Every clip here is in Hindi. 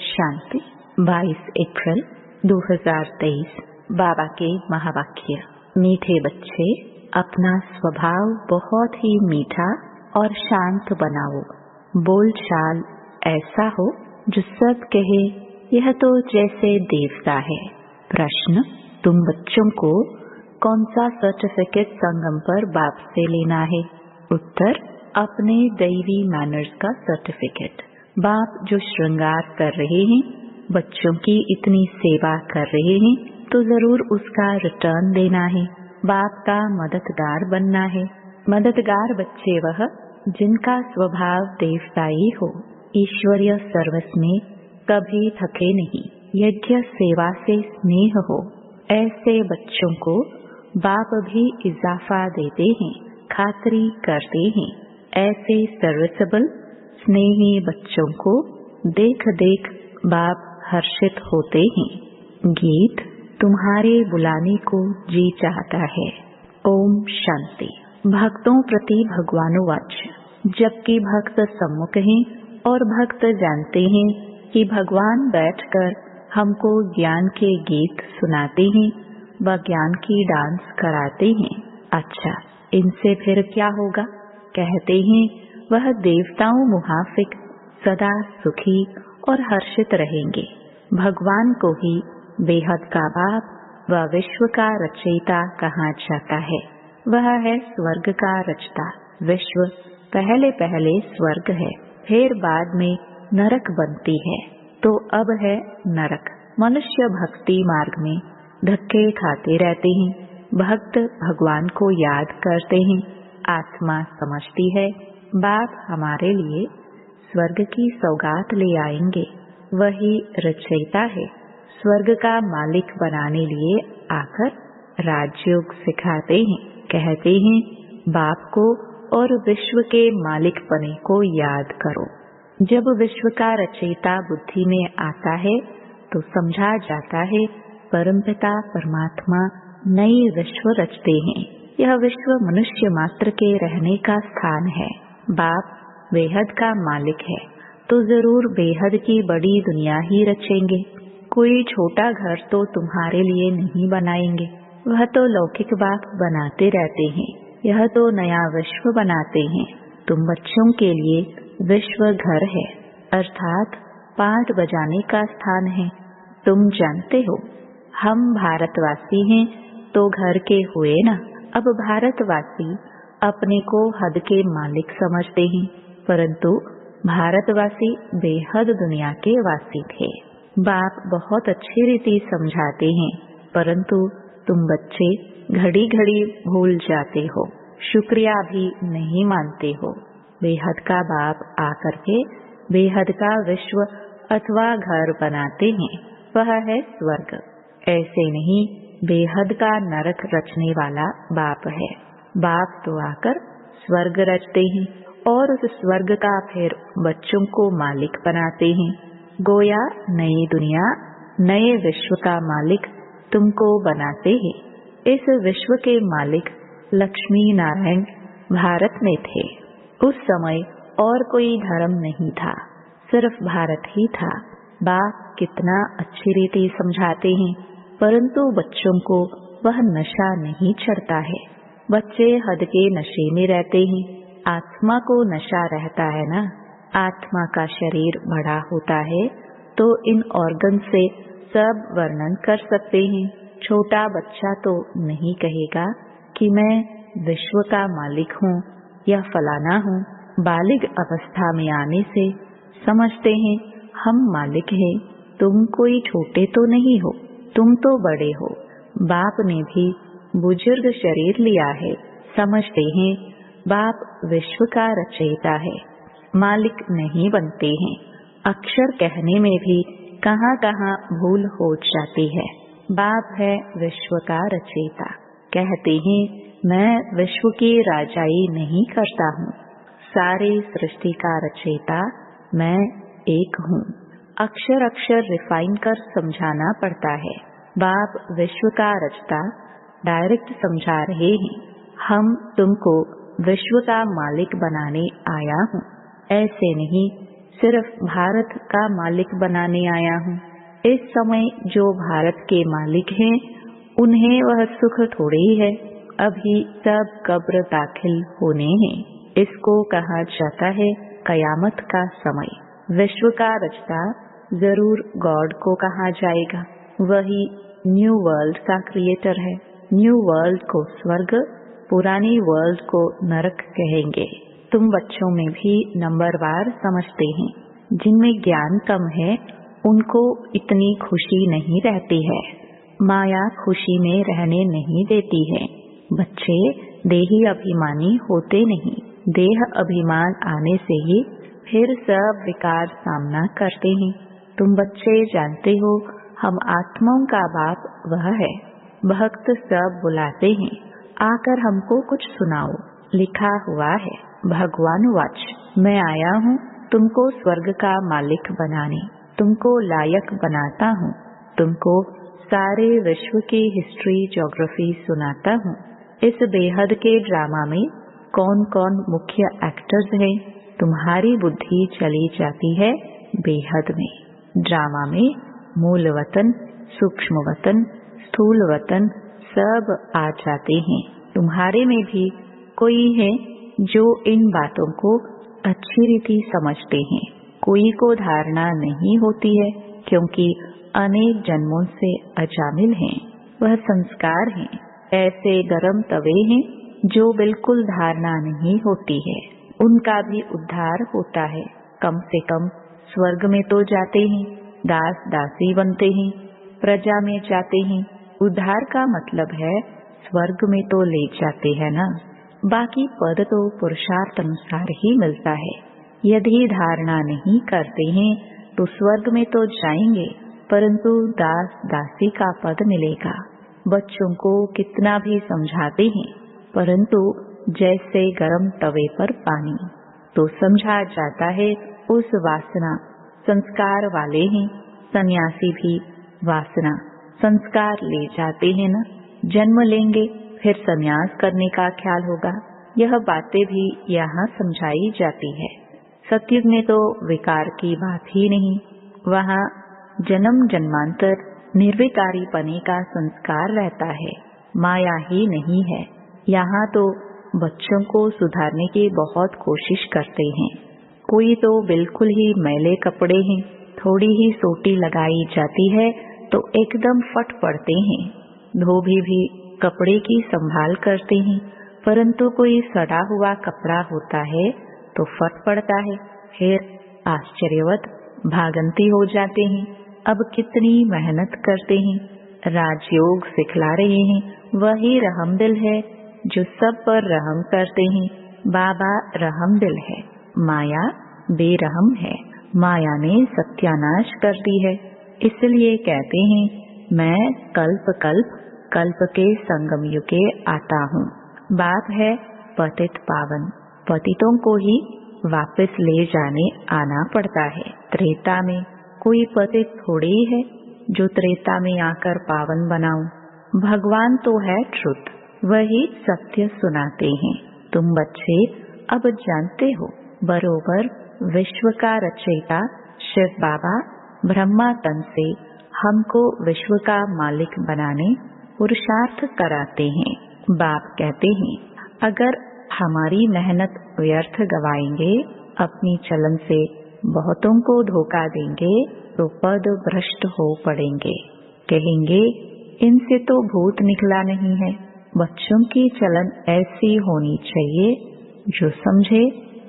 शांति। 22 अप्रैल 2023। बाबा के महावाक्य। मीठे बच्चे, अपना स्वभाव बहुत ही मीठा और शांत बनाओ। बोलचाल ऐसा हो जो सब कहे यह तो जैसे देवता है। प्रश्न, तुम बच्चों को कौन सा सर्टिफिकेट संगम पर बाप से लेना है? उत्तर, अपने दैवी मैनर्स का सर्टिफिकेट। बाप जो श्रृंगार कर रहे हैं, बच्चों की इतनी सेवा कर रहे हैं, तो जरूर उसका रिटर्न देना है। बाप का मददगार बनना है। मददगार बच्चे वह जिनका स्वभाव देवताई हो, ईश्वरीय सर्विस में कभी थके नहीं, यज्ञ सेवा से स्नेह हो, ऐसे बच्चों को बाप भी इजाफा देते हैं, खातरी करते हैं। ऐसे सर्विसेबल स्नेही बच्चों को देख देख बाप हर्षित होते हैं। गीत, तुम्हारे बुलाने को जी चाहता है। ओम शांति। भक्तों प्रति भगवानुवाच। जबकि भक्त सम्मुख हैं और भक्त जानते हैं कि भगवान बैठकर हमको ज्ञान के गीत सुनाते हैं व ज्ञान की डांस कराते हैं। अच्छा, इनसे फिर क्या होगा? कहते हैं वह देवताओं मुहाफिक सदा सुखी और हर्षित रहेंगे। भगवान को ही बेहद का बाप व विश्व का रचयिता कहा जाता है। वह है स्वर्ग का रचता। विश्व पहले पहले स्वर्ग है, फिर बाद में नरक बनती है, तो अब है नरक। मनुष्य भक्ति मार्ग में धक्के खाते रहते हैं। भक्त भगवान को याद करते हैं। आत्मा समझती है बाप हमारे लिए स्वर्ग की सौगात ले आएंगे। वही रचयिता है। स्वर्ग का मालिक बनाने लिए आकर राजयोग सिखाते हैं। कहते हैं बाप को और विश्व के मालिक बने को याद करो। जब विश्व का रचयिता बुद्धि में आता है तो समझा जाता है परमपिता परमात्मा नई विश्व रचते हैं। यह विश्व मनुष्य मात्र के रहने का स्थान है। बाप बेहद का मालिक है, तो जरूर बेहद की बड़ी दुनिया ही रचेंगे। कोई छोटा घर तो तुम्हारे लिए नहीं बनाएंगे। वह तो लौकिक बाप बनाते रहते हैं। यह तो नया विश्व बनाते हैं। तुम बच्चों के लिए विश्व घर है, अर्थात पाठ बजाने का स्थान है। तुम जानते हो हम भारतवासी हैं तो घर के हुए ना। अब भारतवासी अपने को हद के मालिक समझते हैं, परंतु भारतवासी बेहद दुनिया के वासी थे। बाप बहुत अच्छी रीति समझाते हैं, परंतु तुम बच्चे घड़ी घड़ी भूल जाते हो, शुक्रिया भी नहीं मानते हो। बेहद का बाप आकर के बेहद का विश्व अथवा घर बनाते हैं, वह है स्वर्ग। ऐसे नहीं, बेहद का नरक रचने वाला बाप है। बाप तो आकर स्वर्ग रचते हैं और उस स्वर्ग का फिर बच्चों को मालिक बनाते हैं। गोया नई दुनिया, नए विश्व का मालिक तुमको बनाते हैं। इस विश्व के मालिक लक्ष्मी नारायण भारत में थे। उस समय और कोई धर्म नहीं था, सिर्फ भारत ही था। बाप कितना अच्छी रीति समझाते हैं, परंतु बच्चों को वह नशा नहीं चढ़ता है। बच्चे हद के नशे में रहते हैं। आत्मा को नशा रहता है ना। आत्मा का शरीर बड़ा होता है तो इन ऑर्गन से सब वर्णन कर सकते हैं। छोटा बच्चा तो नहीं कहेगा कि मैं विश्व का मालिक हूँ या फलाना हूँ। बालिग अवस्था में आने से समझते हैं हम मालिक हैं, तुम कोई छोटे तो नहीं हो, तुम तो बड़े हो। बाप ने भी बुजुर्ग शरीर लिया है। समझते हैं बाप विश्व का रचयिता है, मालिक नहीं बनते हैं। अक्षर कहने में भी कहाँ कहाँ भूल हो जाती है। बाप है विश्व का रचयिता। कहते हैं मैं विश्व की राजाई नहीं करता हूँ, सारे सृष्टि का रचयिता मैं एक हूँ। अक्षर अक्षर रिफाइन कर समझाना पड़ता है। बाप विश्व का रचता डायरेक्ट समझा रहे हैं, हम तुमको विश्व का मालिक बनाने आया हूँ। ऐसे नहीं, सिर्फ भारत का मालिक बनाने आया हूँ। इस समय जो भारत के मालिक हैं उन्हें वह सुख थोड़ी है, अभी सब कब्र दाखिल होने हैं। इसको कहा जाता है कयामत का समय। विश्व का रचता जरूर गॉड को कहा जाएगा, वही न्यू वर्ल्ड का क्रिएटर है। न्यू वर्ल्ड को स्वर्ग, पुरानी वर्ल्ड को नरक कहेंगे। तुम बच्चों में भी नंबरवार समझते हैं। जिनमें ज्ञान कम है उनको इतनी खुशी नहीं रहती है। माया खुशी में रहने नहीं देती है। बच्चे देही अभिमानी होते नहीं। देह अभिमान आने से ही फिर सब विकार सामना करते हैं। तुम बच्चे जानते हो हम आत्माओं का बाप वह है। भक्त सब बुलाते हैं, आकर हमको कुछ सुनाओ। लिखा हुआ है भगवान वाच, मैं आया हूँ तुमको स्वर्ग का मालिक बनाने, तुमको लायक बनाता हूँ, तुमको सारे विश्व की हिस्ट्री ज्योग्राफी सुनाता हूँ। इस बेहद के ड्रामा में कौन कौन मुख्य एक्टर्स हैं, तुम्हारी बुद्धि चली जाती है बेहद में। ड्रामा में मूल वतन, सूक्ष्म वतन, स्थूल वतन सब आ जाते हैं। तुम्हारे में भी कोई है जो इन बातों को अच्छी रीति समझते हैं। कोई को धारणा नहीं होती है क्योंकि अनेक जन्मों से अजामिल हैं। वह संस्कार हैं, ऐसे गरम तवे हैं जो बिल्कुल धारणा नहीं होती है। उनका भी उद्धार होता है। कम से कम स्वर्ग में तो जाते हैं, दास दासी बनते हैं, प्रजा में जाते हैं। उद्धार का मतलब है स्वर्ग में तो ले जाते हैं ना। बाकी पद तो पुरुषार्थ अनुसार ही मिलता है। यदि धारणा नहीं करते हैं तो स्वर्ग में तो जाएंगे, परंतु दास दासी का पद मिलेगा। बच्चों को कितना भी समझाते हैं, परंतु जैसे गरम तवे पर पानी, तो समझा जाता है उस वासना संस्कार वाले हैं। सन्यासी भी वासना संस्कार ले जाते हैं ना। जन्म लेंगे फिर सन्यास करने का ख्याल होगा। यह बातें भी यहाँ समझाई जाती है। सतयुग में तो विकार की बात ही नहीं। वहाँ जन्म जन्मांतर निर्विकारी पने का संस्कार रहता है, माया ही नहीं है। यहाँ तो बच्चों को सुधारने की बहुत कोशिश करते हैं। कोई तो बिल्कुल ही मैले कपड़े हैं, थोड़ी ही सोटी लगाई जाती है तो एकदम फट पड़ते हैं। धोबी भी कपड़े की संभाल करते हैं, परंतु कोई सड़ा हुआ कपड़ा होता है तो फट पड़ता है, फिर आश्चर्यवत भागंती हो जाते हैं। अब कितनी मेहनत करते हैं, राजयोग सिखला रहे हैं। वही रहमदिल है जो सब पर रहम करते हैं। बाबा रहमदिल है, माया बेरहम है। माया ने सत्यानाश कर दी है। इसलिए कहते हैं मैं कल्प कल्प कल्प के संगम युगे आता हूँ। बात है पतित पावन। पतितों को ही वापस ले जाने आना पड़ता है। त्रेता में कोई पतित थोड़ी है जो त्रेता में आकर पावन बनाऊं। भगवान तो है ट्रुथ, वही सत्य सुनाते हैं। तुम बच्चे अब जानते हो बरोबर विश्व का रचयिता शिव बाबा ब्रह्मा तन से हमको विश्व का मालिक बनाने पुरुषार्थ कराते हैं। बाप कहते हैं अगर हमारी मेहनत व्यर्थ गवाएंगे, अपनी चलन से बहुतों को धोखा देंगे तो पद भ्रष्ट हो पड़ेंगे। कहेंगे इनसे तो भूत निकला नहीं है। बच्चों की चलन ऐसी होनी चाहिए जो समझे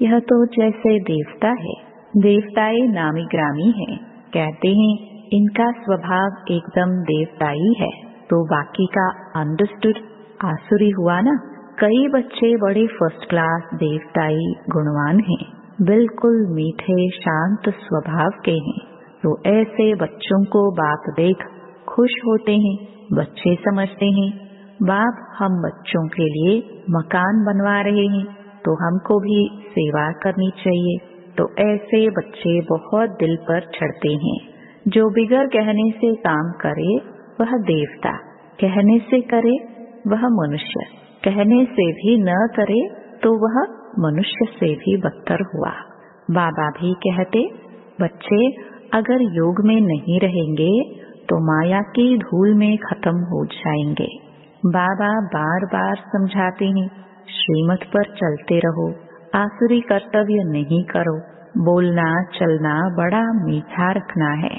यह तो जैसे देवता है। देवताए नामी ग्रामी है। कहते हैं इनका स्वभाव एकदम देवताई है, तो बाकी का अंडरस्टूड आसुरी हुआ ना। कई बच्चे बड़े फर्स्ट क्लास देवताई गुणवान हैं, बिल्कुल मीठे शांत स्वभाव के हैं। तो ऐसे बच्चों को बाप देख खुश होते हैं। बच्चे समझते हैं बाप हम बच्चों के लिए मकान बनवा रहे हैं, तो हमको भी सेवा करनी चाहिए। तो ऐसे बच्चे बहुत दिल पर चढ़ते हैं। जो बिगर कहने से काम करे वह देवता, कहने से करे वह मनुष्य, कहने से भी न करे तो वह मनुष्य से भी बदतर हुआ। बाबा भी कहते, बच्चे अगर योग में नहीं रहेंगे तो माया की धूल में खत्म हो जाएंगे। बाबा बार बार समझाते हैं, श्रीमत पर चलते रहो, आसुरी कर्तव्य नहीं करो, बोलना चलना बड़ा मीठा रखना है।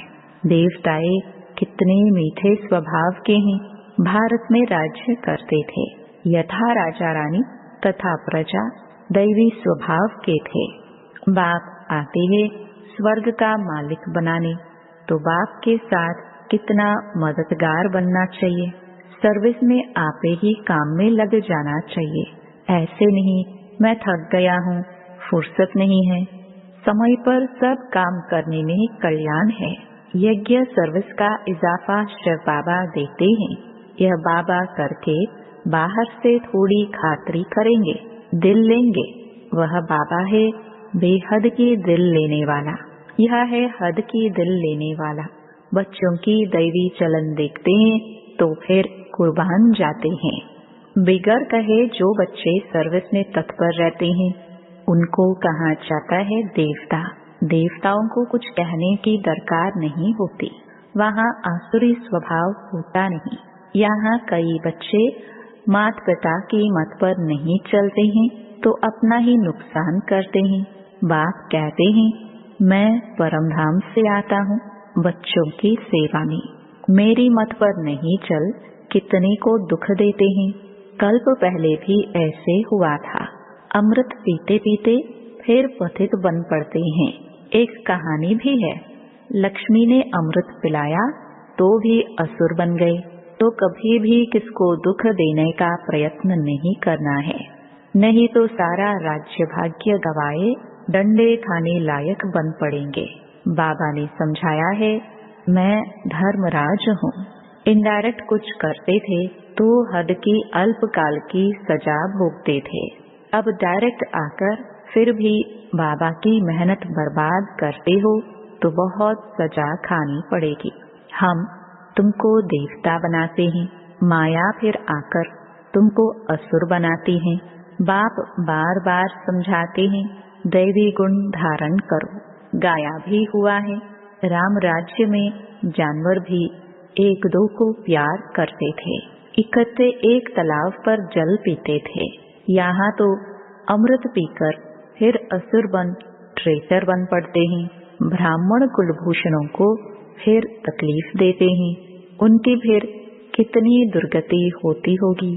देवताएं कितने मीठे स्वभाव के हैं, भारत में राज्य करते थे। यथा राजा रानी तथा प्रजा दैवी स्वभाव के थे। बाप आते हैं स्वर्ग का मालिक बनाने, तो बाप के साथ कितना मददगार बनना चाहिए। सर्विस में आपे ही काम में लग जाना चाहिए। ऐसे नहीं मैं थक गया हूँ, फुर्सत नहीं है। समय पर सब काम करने में कल्याण है। यज्ञ सर्विस का इजाफा शिव बाबा देते हैं। यह बाबा करके बाहर से थोड़ी खातरी करेंगे, दिल लेंगे। वह बाबा है बेहद की दिल लेने वाला। यह है हद की दिल लेने वाला। बच्चों की दैवी चलन देखते हैं तो फिर कुर्बान जाते हैं। बिगर कहे जो बच्चे सर्विस में तत्पर रहते हैं उनको कहा जाता है देवता। देवताओं को कुछ कहने की दरकार नहीं होती, वहाँ आसुरी स्वभाव होता नहीं। यहाँ कई बच्चे माता पिता की मत पर नहीं चलते हैं तो अपना ही नुकसान करते हैं। बाप कहते हैं, मैं परमधाम से आता हूँ बच्चों की सेवा में। मेरी मत पर नहीं चल कितने को दुख देते हैं। कल्प पहले भी ऐसे हुआ था। अमृत पीते पीते फिर पथित बन पड़ते हैं। एक कहानी भी है, लक्ष्मी ने अमृत पिलाया तो भी असुर बन गए। तो कभी भी किसको दुख देने का प्रयत्न नहीं करना है, नहीं तो सारा राज्य भाग्य गवाए डंडे खाने लायक बन पड़ेंगे। बाबा ने समझाया है, मैं धर्मराज हूँ। इनडायरेक्ट कुछ करते थे तो हद की अल्पकाल की सजा भोगते थे। अब डायरेक्ट आकर फिर भी बाबा की मेहनत बर्बाद करते हो तो बहुत सजा खानी पड़ेगी। हम तुमको देवता बनाते हैं, माया फिर आकर तुमको असुर बनाती है। बाप बार बार समझाते हैं, दैवी गुण धारण करो। गाया भी हुआ है, राम राज्य में जानवर भी एक दो को प्यार करते थे, इकट्ठे एक तालाब पर जल पीते थे। यहाँ तो अमृत पीकर फिर असुर बन ट्रेटर बन पड़ते हैं। ब्राह्मण कुलभूषणों को फिर तकलीफ देते हैं, उनकी फिर कितनी दुर्गति होती होगी।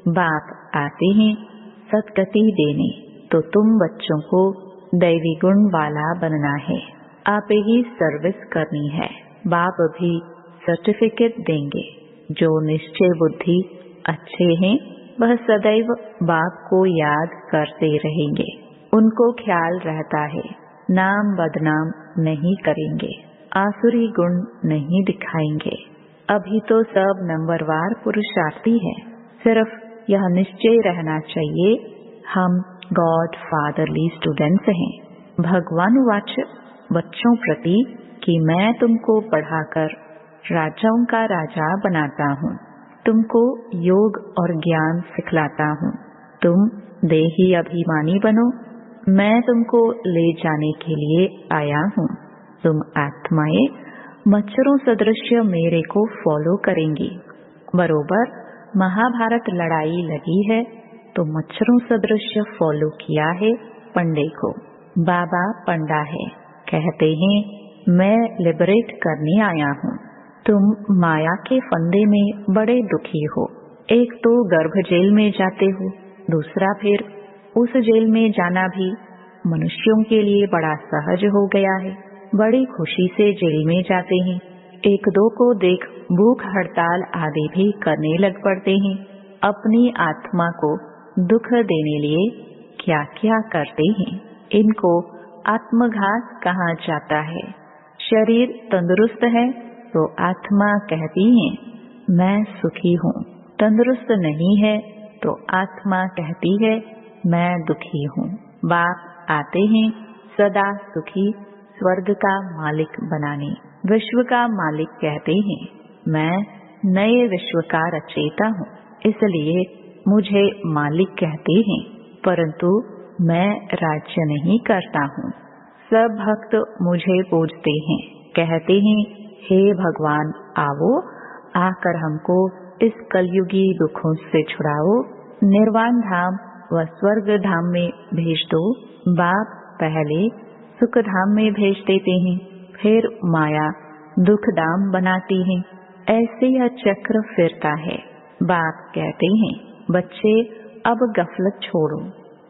बाप आते हैं सदगति देने, तो तुम बच्चों को दैवी गुण वाला बनना है, आप ही सर्विस करनी है। बाप भी सर्टिफिकेट देंगे। जो निश्चय बुद्धि अच्छे हैं वह सदैव बाप को याद करते रहेंगे। उनको ख्याल रहता है नाम बदनाम नहीं करेंगे, आसुरी गुण नहीं दिखाएंगे। अभी तो सब नंबरवार पुरुषार्थी है। सिर्फ यह निश्चय रहना चाहिए, हम गॉड फादरली स्टूडेंट्स हैं। भगवान वाच बच्चों प्रति कि मैं तुमको पढ़ाकर राजाओं का राजा बनाता हूँ, तुमको योग और ज्ञान सिखलाता हूँ। तुम देही अभिमानी बनो, मैं तुमको ले जाने के लिए आया हूँ। तुम आत्माएं मच्छरों सदृश्य मेरे को फॉलो करेंगी। बरोबर महाभारत लड़ाई लगी है तो मच्छरों सदृश्य फॉलो किया है पंडे को। बाबा पंडा है, कहते हैं मैं लिबरेट करने आया हूँ। तुम माया के फंदे में बड़े दुखी हो। एक तो गर्भ जेल में जाते हो, दूसरा फिर उस जेल में जाना भी मनुष्यों के लिए बड़ा सहज हो गया है। बड़ी खुशी से जेल में जाते हैं। एक दो को देख भूख हड़ताल आदि भी करने लग पड़ते हैं। अपनी आत्मा को दुख देने लिए क्या क्या करते हैं। इनको आत्मघात कहा जाता है। शरीर तंदुरुस्त है तो आत्मा कहती है मैं सुखी हूँ, तंदुरुस्त नहीं है तो आत्मा कहती है मैं दुखी हूँ। बाप आते हैं सदा सुखी स्वर्ग का मालिक बनाने। विश्व का मालिक कहते हैं मैं नए विश्व का रचयिता हूँ, इसलिए मुझे मालिक कहते हैं, परंतु मैं राज्य नहीं करता हूँ। सब भक्त मुझे पूजते हैं, कहते हैं हे भगवान आओ, आकर हमको इस कलयुगी दुखों से छुड़ाओ, निर्वाण धाम व स्वर्ग धाम में भेज दो। बाप पहले सुख धाम में भेज देते हैं, फिर माया दुख धाम बनाती है। ऐसे यह चक्र फिरता है। बाप कहते हैं बच्चे अब गफलत छोड़ो,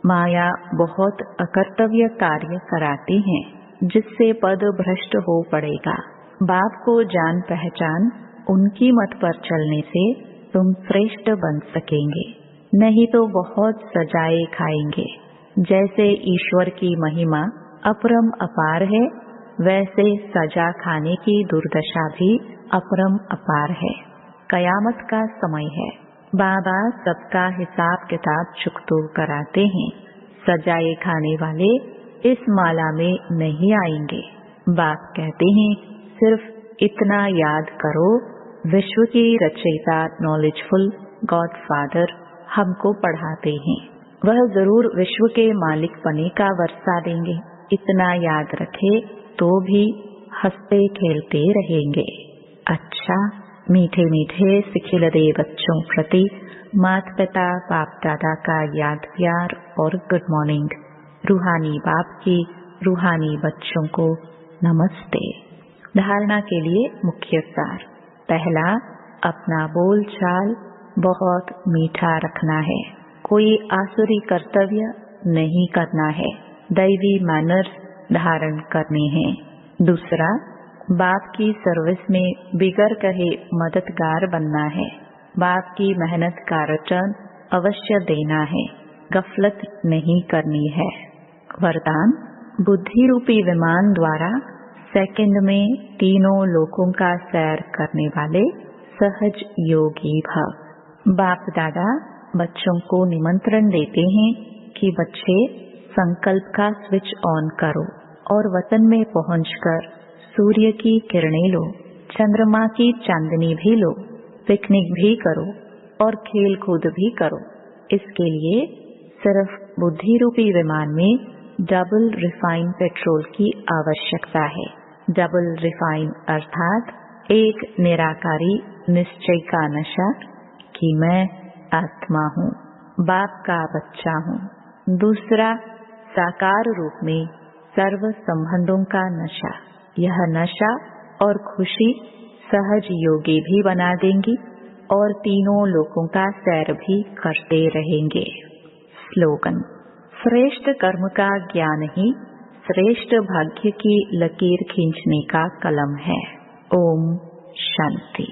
माया बहुत अकर्तव्य कार्य कराती है जिससे पद भ्रष्ट हो पड़ेगा। बाप को जान पहचान, उनकी मत पर चलने से तुम श्रेष्ठ बन सकेंगे, नहीं तो बहुत सजाए खाएंगे। जैसे ईश्वर की महिमा अपरम अपार है, वैसे सजा खाने की दुर्दशा भी अपरम अपार है। कयामत का समय है, बाबा सबका हिसाब किताब चुकतो कराते हैं। सजाए खाने वाले इस माला में नहीं आएंगे। बाप कहते हैं सिर्फ इतना याद करो, विश्व की रचयिता नॉलेजफुल गॉड फादर हमको पढ़ाते हैं, वह जरूर विश्व के मालिक पने का वर्षा देंगे। इतना याद रखे तो भी हंसते खेलते रहेंगे। अच्छा, मीठे मीठे सिखिलदे बच्चों प्रति माता पिता बाप दादा का याद प्यार और गुड मॉर्निंग। रूहानी बाप की रूहानी बच्चों को नमस्ते। धारणा के लिए मुख्य सार। पहला, अपना बोल चाल बहुत मीठा रखना है, कोई आसुरी कर्तव्य नहीं करना है, दैवी मैनर्स धारण करने हैं। दूसरा, बाप की सर्विस में बिगर कहे मददगार बनना है, बाप की मेहनत का रिटर्न अवश्य देना है, गफलत नहीं करनी है। वरदान, बुद्धि रूपी विमान द्वारा सेकंड में तीनों लोकों का सैर करने वाले सहज योगी भव। बाप दादा बच्चों को निमंत्रण देते हैं कि बच्चे संकल्प का स्विच ऑन करो और वतन में पहुंचकर सूर्य की किरणें लो, चंद्रमा की चांदनी भी लो, पिकनिक भी करो और खेल कूद भी करो। इसके लिए सिर्फ बुद्धि रूपी विमान में डबल रिफाइन पेट्रोल की आवश्यकता है। डबल रिफाइन अर्थात एक निराकारी निश्चय का नशा कि मैं आत्मा हूँ, बाप का बच्चा हूँ। दूसरा, साकार रूप में सर्व संबंधों का नशा। यह नशा और खुशी सहज योगी भी बना देंगी और तीनों लोकों का सैर भी करते रहेंगे। स्लोगन, श्रेष्ठ कर्म का ज्ञान ही श्रेष्ठ भाग्य की लकीर खींचने का कलम है। ओम शांति।